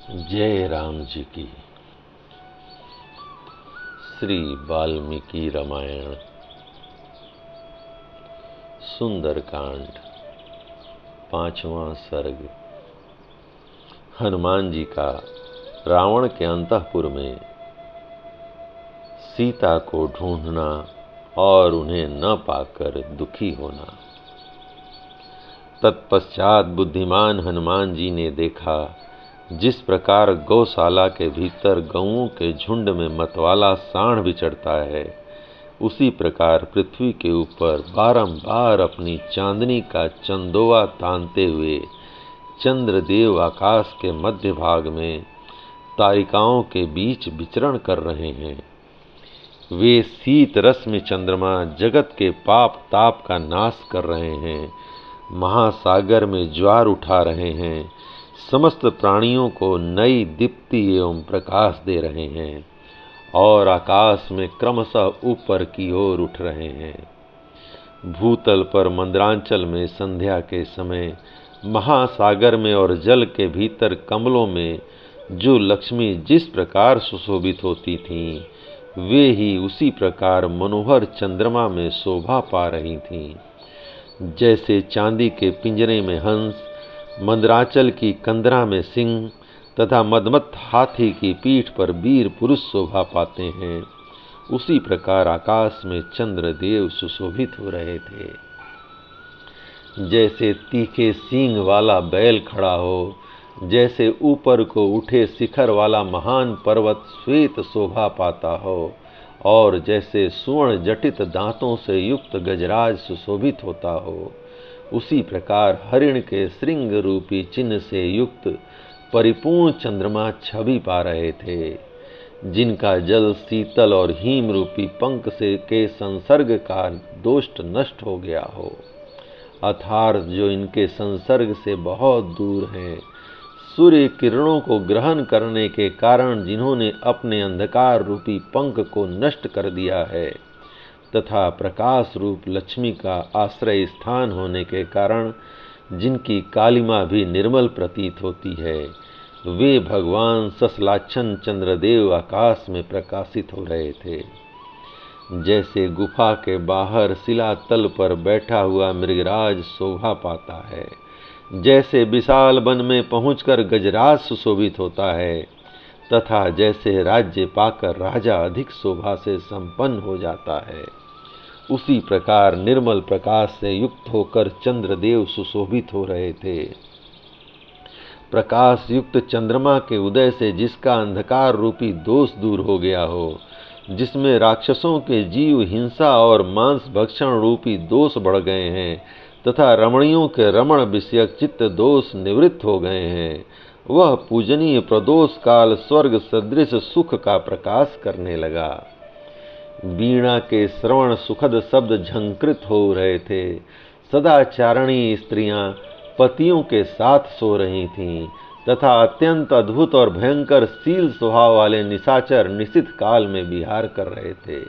जय राम जी की। श्री वाल्मीकि रामायण सुंदरकांड 5वां सर्ग। हनुमान जी का रावण के अंतःपुर में सीता को ढूंढना और उन्हें न पाकर दुखी होना। तत्पश्चात बुद्धिमान हनुमान जी ने देखा, जिस प्रकार गौशाला के भीतर गौओं के झुंड में मतवाला सांड विचरता है, उसी प्रकार पृथ्वी के ऊपर बारंबार अपनी चांदनी का चंदोवा तानते हुए चंद्रदेव आकाश के मध्य भाग में तारिकाओं के बीच विचरण कर रहे हैं। वे शीत रश्मि चंद्रमा जगत के पाप ताप का नाश कर रहे हैं, महासागर में ज्वार उठा रहे हैं, समस्त प्राणियों को नई दीप्ति एवं प्रकाश दे रहे हैं और आकाश में क्रमशः ऊपर की ओर उठ रहे हैं। भूतल पर मंद्रांचल में संध्या के समय, महासागर में और जल के भीतर कमलों में जो लक्ष्मी जिस प्रकार सुशोभित होती थीं, वे ही उसी प्रकार मनोहर चंद्रमा में शोभा पा रही थीं। जैसे चांदी के पिंजरे में हंस, मंद्राचल की कंदरा में सिंह तथा मदमत्त हाथी की पीठ पर वीर पुरुष शोभा पाते हैं, उसी प्रकार आकाश में चंद्रदेव सुशोभित हो रहे थे। जैसे तीखे सींग वाला बैल खड़ा हो, जैसे ऊपर को उठे शिखर वाला महान पर्वत श्वेत शोभा पाता हो, और जैसे स्वर्ण जटित दांतों से युक्त गजराज सुशोभित होता हो, उसी प्रकार हरिण के श्रृंग रूपी चिन्ह से युक्त परिपूर्ण चंद्रमा छवि पा रहे थे, जिनका जल शीतल और हिम रूपी पंख से के संसर्ग का दोष नष्ट हो गया हो, अर्थात जो इनके संसर्ग से बहुत दूर हैं, सूर्य किरणों को ग्रहण करने के कारण जिन्होंने अपने अंधकार रूपी पंख को नष्ट कर दिया है, तथा प्रकाश रूप लक्ष्मी का आश्रय स्थान होने के कारण जिनकी कालिमा भी निर्मल प्रतीत होती है, वे भगवान ससलाच्छन चंद्रदेव आकाश में प्रकाशित हो रहे थे। जैसे गुफा के बाहर शिला तल पर बैठा हुआ मृगराज शोभा पाता है, जैसे विशाल वन में पहुंचकर गजराज सुशोभित होता है, तथा जैसे राज्य पाकर राजा अधिक शोभा से संपन्न हो जाता है, उसी प्रकार निर्मल प्रकाश से युक्त होकर चंद्रदेव सुशोभित हो रहे थे। प्रकाश युक्त चंद्रमा के उदय से जिसका अंधकार रूपी दोष दूर हो गया हो, जिसमें राक्षसों के जीव हिंसा और मांस भक्षण रूपी दोष बढ़ गए हैं, तथा रमणियों के रमण विषयक चित्त दोष निवृत्त हो गए हैं, वह पूजनीय प्रदोष काल स्वर्ग सदृश सुख का प्रकाश करने लगा। वीणा के श्रवण सुखद शब्द झंकृत हो रहे थे। सदाचारणी स्त्रियां पतियों के साथ सो रही थीं, तथा अत्यंत अद्भुत और भयंकर शील स्वभाव वाले निशाचर निश्चित काल में विहार कर रहे थे।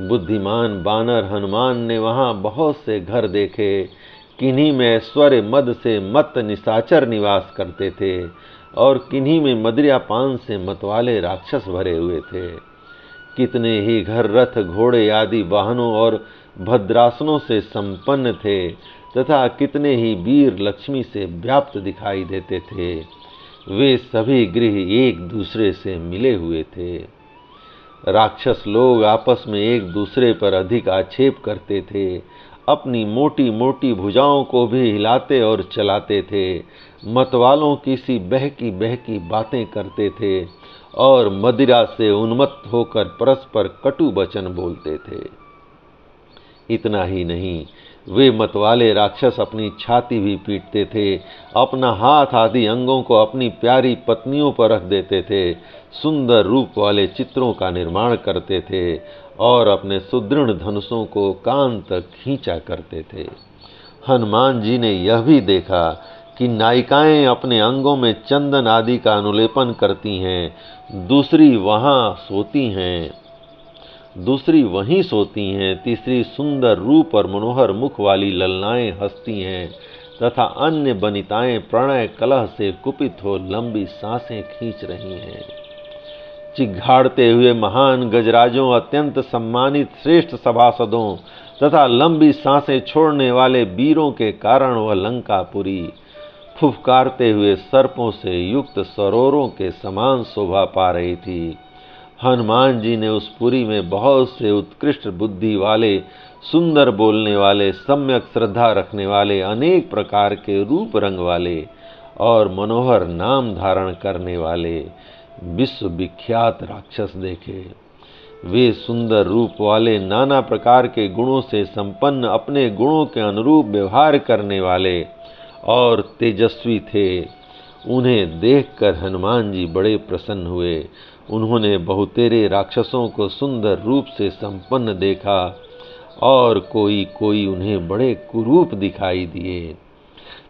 बुद्धिमान बानर हनुमान ने वहां बहुत से घर देखे, किन्हीं में ऐश्वर्य मद से मत निशाचर निवास करते थे और किन्हीं में मदिरापान से मतवाले राक्षस भरे हुए थे। कितने ही घर रथ घोड़े आदि वाहनों और भद्रासनों से संपन्न थे, तथा कितने ही वीर लक्ष्मी से व्याप्त दिखाई देते थे। वे सभी गृह एक दूसरे से मिले हुए थे। राक्षस लोग आपस में एक दूसरे पर अधिक आक्षेप करते थे, अपनी मोटी मोटी भुजाओं को भी हिलाते और चलाते थे, मतवालों की सी बहकी बहकी बातें करते थे और मदिरा से उन्मत्त होकर परस्पर कटु वचन बोलते थे। इतना ही नहीं, वे मतवाले राक्षस अपनी छाती भी पीटते थे, अपना हाथ आदि अंगों को अपनी प्यारी पत्नियों पर रख देते थे, सुंदर रूप वाले चित्रों का निर्माण करते थे और अपने सुदृढ़ धनुषों को कान तक खींचा करते थे। हनुमान जी ने यह भी देखा कि नायिकाएं अपने अंगों में चंदन आदि का अनुलेपन करती हैं, दूसरी वहीं सोती हैं, तीसरी सुंदर रूप और मनोहर मुख वाली ललनाएं हंसती हैं, तथा अन्य वनिताएं प्रणय कलह से कुपित हो लंबी सांसें खींच रही हैं। चिघाड़ते हुए महान गजराजों, अत्यंत सम्मानित श्रेष्ठ सभासदों तथा लंबी सांसें छोड़ने वाले वीरों के कारण वह लंकापुरी फुफकारते हुए सर्पों से युक्त सरोवरों के समान शोभा पा रही थी। हनुमान जी ने उस पुरी में बहुत से उत्कृष्ट बुद्धि वाले, सुंदर बोलने वाले, सम्यक श्रद्धा रखने वाले, अनेक प्रकार के रूप रंग वाले और मनोहर नाम धारण करने वाले विश्व विख्यात राक्षस देखे। वे सुंदर रूप वाले, नाना प्रकार के गुणों से संपन्न, अपने गुणों के अनुरूप व्यवहार करने वाले और तेजस्वी थे। उन्हें देखकर हनुमान जी बड़े प्रसन्न हुए। उन्होंने बहुतेरे राक्षसों को सुंदर रूप से संपन्न देखा और कोई कोई उन्हें बड़े कुरूप दिखाई दिए।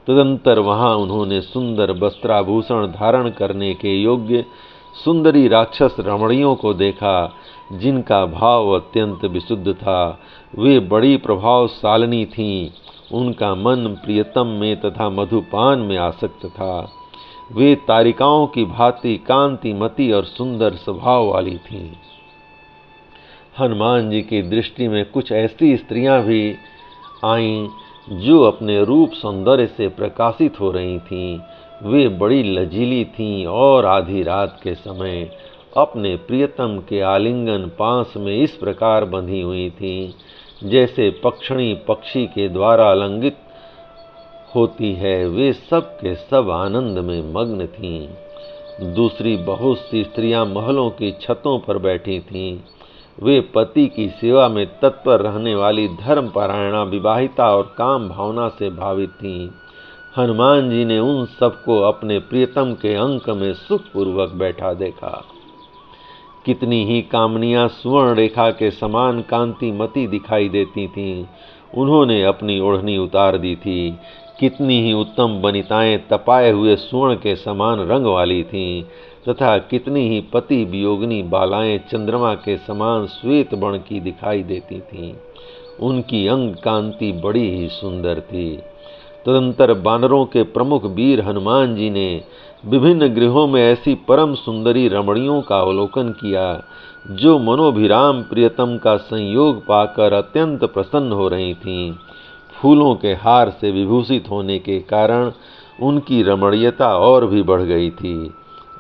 तदंतर वहां उन्होंने सुंदर वस्त्राभूषण धारण करने के योग्य सुंदरी राक्षस रमणियों को देखा, जिनका भाव अत्यंत विशुद्ध था। वे बड़ी प्रभावशालिनी थीं। उनका मन प्रियतम में तथा मधुपान में आसक्त था। वे तारिकाओं की भांति कांतिमती और सुंदर स्वभाव वाली थीं। हनुमान जी की दृष्टि में कुछ ऐसी स्त्रियां भी आईं जो अपने रूप सौंदर्य से प्रकाशित हो रही थीं। वे बड़ी लजीली थीं और आधी रात के समय अपने प्रियतम के आलिंगन पास में इस प्रकार बंधी हुई थीं जैसे पक्षिणी पक्षी के द्वारा आलिंगित होती है। वे सब के सब आनंद में मग्न थीं। दूसरी बहुत सी स्त्रियां महलों की छतों पर बैठी थीं। वे पति की सेवा में तत्पर रहने वाली धर्मपरायणा, विवाहिता और काम भावना से भावित थीं। हनुमान जी ने उन सबको अपने प्रियतम के अंक में सुखपूर्वक बैठा देखा। कितनी ही कामनियां सुवर्ण रेखा के समान कांतिमती दिखाई देती थीं। उन्होंने अपनी ओढ़नी उतार दी थी। कितनी ही उत्तम वनिताएं तपाए हुए स्वर्ण के समान रंग वाली थीं तथा कितनी ही पति वियोगिनी बालाएं चंद्रमा के समान श्वेत वर्ण की दिखाई देती थीं। उनकी अंग कांति बड़ी ही सुंदर थी। तदंतर वानरों के प्रमुख वीर हनुमान जी ने विभिन्न गृहों में ऐसी परम सुंदरी रमणियों का अवलोकन किया जो मनोभिराम प्रियतम का संयोग पाकर अत्यंत प्रसन्न हो रही थीं। फूलों के हार से विभूषित होने के कारण उनकी रमणीयता और भी बढ़ गई थी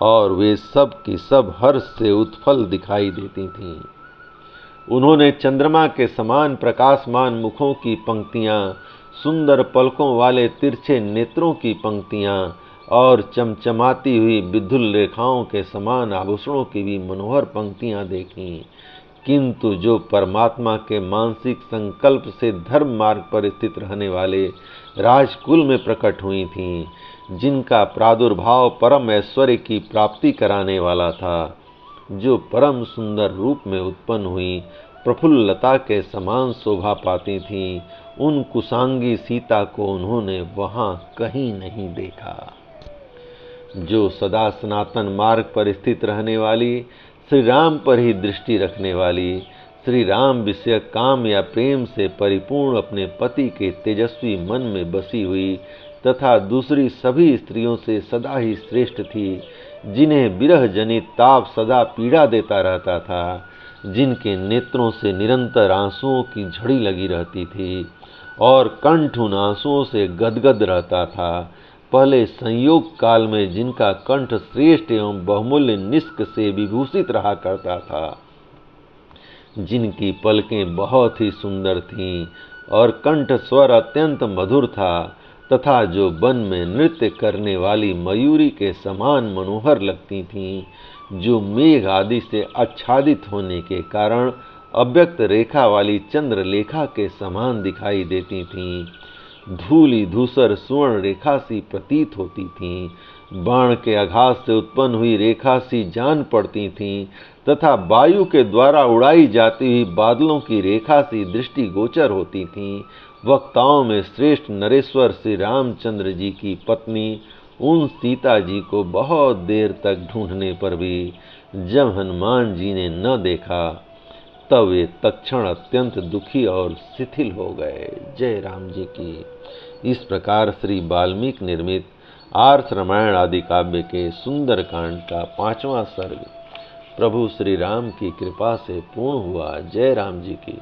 और वे सब की सब हर्ष से उत्फल दिखाई देती थीं। उन्होंने चंद्रमा के समान प्रकाशमान मुखों की पंक्तियां, सुंदर पलकों वाले तिरछे नेत्रों की पंक्तियां और चमचमाती हुई विद्युल रेखाओं के समान आभूषणों की भी मनोहर पंक्तियां देखीं। किंतु जो परमात्मा के मानसिक संकल्प से धर्म मार्ग पर स्थित रहने वाले राजकुल में प्रकट हुई थीं, जिनका प्रादुर्भाव परम ऐश्वर्य की प्राप्ति कराने वाला था, जो परम सुंदर रूप में उत्पन्न हुई प्रफुल्ल लता के समान शोभा पाती थीं, उन कुशांगी सीता को उन्होंने वहां कहीं नहीं देखा। जो सदा सनातन मार्ग पर स्थित रहने वाली, श्री राम पर ही दृष्टि रखने वाली, श्री राम विषय काम या प्रेम से परिपूर्ण अपने पति के तेजस्वी मन में बसी हुई तथा दूसरी सभी स्त्रियों से सदा ही श्रेष्ठ थी, जिन्हें विरह जनित ताप सदा पीड़ा देता रहता था, जिनके नेत्रों से निरंतर आंसुओं की झड़ी लगी रहती थी और कंठ उन आंसुओं से गदगद रहता था। पहले संयोग काल में जिनका कंठ श्रेष्ठ एवं बहुमूल्य निष्क से विभूषित रहा करता था, जिनकी पलकें बहुत ही सुंदर थीं और कंठ स्वर अत्यंत मधुर था तथा जो वन में नृत्य करने वाली मयूरी के समान मनोहर लगती थीं, जो मेघ आदि से आच्छादित होने के कारण अव्यक्त रेखा वाली चंद्रलेखा के समान दिखाई देती थीं, धूली धूसर सुवर्ण रेखा सी प्रतीत होती थीं, बाण के आघात से उत्पन्न हुई रेखा सी जान पड़ती थीं तथा वायु के द्वारा उड़ाई जाती हुई बादलों की रेखा सी दृष्टि गोचर होती थीं। वक्ताओं में श्रेष्ठ नरेश्वर श्री रामचंद्र जी की पत्नी उन सीता जी को बहुत देर तक ढूंढने पर भी जब हनुमान जी ने न देखा, तब वे तत्क्षण अत्यंत दुखी और शिथिल हो गए। जय राम जी की। इस प्रकार श्री वाल्मीकि निर्मित आर्ष रामायण आदि काव्य के सुंदर कांड का 5वां सर्ग प्रभु श्री राम की कृपा से पूर्ण हुआ। जय राम जी की।